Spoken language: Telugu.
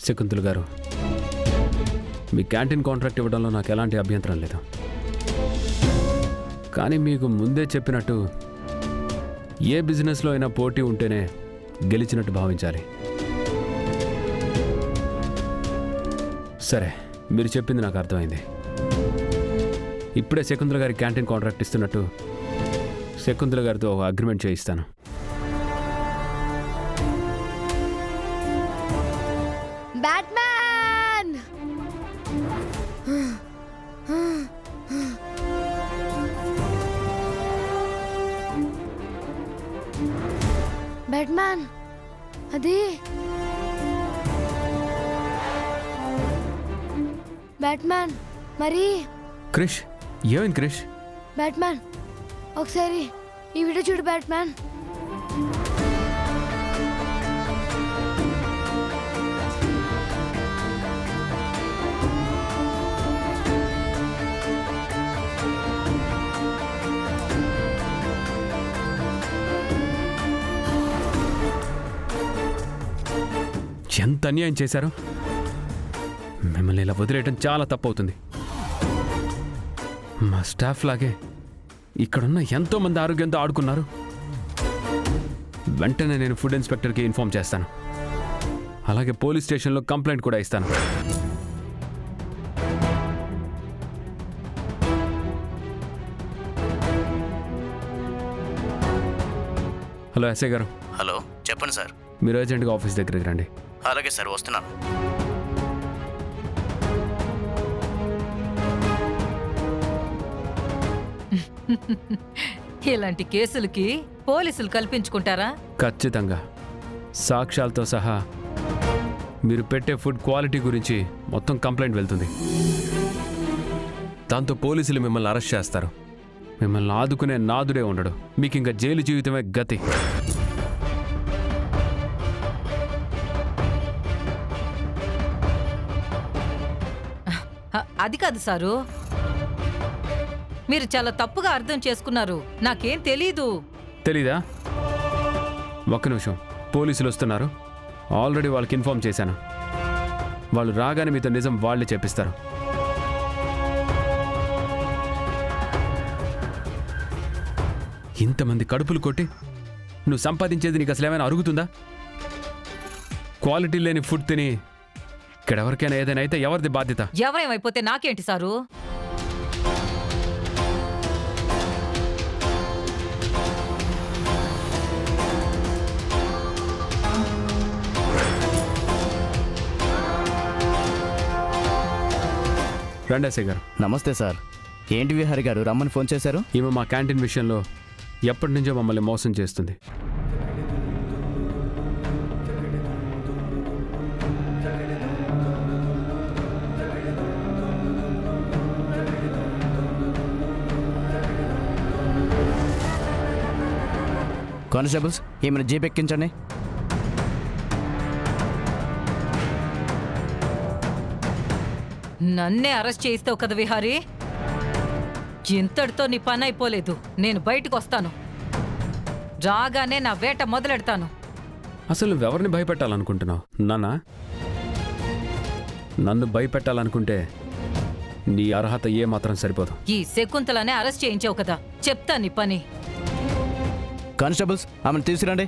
శకుంతల గారు, మీ క్యాంటీన్ కాంట్రాక్ట్ ఇవ్వడంలో నాకు ఎలాంటి అభ్యంతరం లేదు. కానీ మీకు ముందే చెప్పినట్టు ఏ బిజినెస్లో అయినా పోటీ ఉంటేనే గెలిచినట్టు భావించాలి. సరే, మీరు చెప్పింది నాకు అర్థమైంది. ఇప్పుడే శకుంతల గారి క్యాంటీన్ కాంట్రాక్ట్ ఇస్తున్నట్టు శకుంతల గారితో ఒక అగ్రిమెంట్ చేయిస్తాను. బ్యాట్మ్యాన్! బ్యాట్మ్యాన్, అది బ్యాట్మ్యాన్. మరి క్రిష్, ఏమైంది క్రిష్? బ్యాట్మ్యాన్, ఒకసారి ఈ వీడియో చూడు బ్యాట్మ్యాన్. ఎంత అన్యాయం చేశారు! మిమ్మల్ని ఇలా వదిలేయటం చాలా తప్పవుతుంది. మా స్టాఫ్ లాగే ఇక్కడున్న ఎంతోమంది ఆరోగ్యంతో ఆడుకున్నారు. వెంటనే నేను ఫుడ్ ఇన్స్పెక్టర్కి ఇన్ఫార్మ్ చేస్తాను. అలాగే పోలీస్ స్టేషన్లో కంప్లైంట్ కూడా ఇస్తాను. హలో ఎస్ఐ గారు. హలో, చెప్పండి సార్. మీరు అర్జెంట్గా ఆఫీస్ దగ్గరికి రండి. అలాగే సార్, వస్తున్నాను. ఇలాంటి కేసులకి పోలీసులు కల్పించుకుంటారా? ఖచ్చితంగా, సాక్ష్యాలతో సహా మీరు పెట్టే ఫుడ్ క్వాలిటీ గురించి మొత్తం కంప్లైంట్ వెళ్తుంది. దాంతో పోలీసులు మిమ్మల్ని అరెస్ట్ చేస్తారు. మిమ్మల్ని ఆదుకునే నాదుడే ఉండడు. మీకు ఇంకా జైలు జీవితమే గతి. అది కాదు సారు, మీరు చాలా తప్పుగా అర్థం చేసుకున్నారు. నాకేం తెలీదు. తెలీదా? ఒక్క నిమిషం, పోలీసులు వస్తున్నారు. ఆల్రెడీ వాళ్ళకి ఇన్ఫార్మ్ చేశాను. వాళ్ళు రాగానే మీతో నిజం వాళ్ళే చెప్పిస్తారు. ఇంతమంది కడుపులు కొట్టి నువ్వు సంపాదించేది నీకు అసలు ఏమైనా అరుగుతుందా? క్వాలిటీ లేని ఫుడ్ తిని ఇక్కడ ఎవరికైనా ఏదైనా అయితే ఎవరిది బాధ్యత? ఎవరేమైపోతే నాకేంటి సారు? రండేసే గారు. నమస్తే సార్. ఏంటి విహారి గారు రమ్మని ఫోన్ చేశారు? ఈమె మా క్యాంటీన్ విషయంలో ఎప్పటి నుంచో మమ్మల్ని మోసం చేస్తుంది. కానిస్టేబుల్స్, ఈమెను జీప్ ఎక్కించండి. నన్నే అరెస్ట్ చేయిస్తావు కదా విహారీ? ఇంతటితో నీ పని అయిపోలేదు. నేను బయటకు వస్తాను. రాగానే నా వేట మొదలెడతాను. అసలు నువ్వెవరిని భయపెట్టాలనుకుంటున్నావు? నన్ను భయపెట్టాలనుకుంటే నీ అర్హత ఏ మాత్రం సరిపోదు. ఈ శకుంతలనే అరెస్ట్ చేయించావు కదా, చెప్తా నీ పని. కానిస్టేబుల్స్, ఆమెను తీసుకురండి.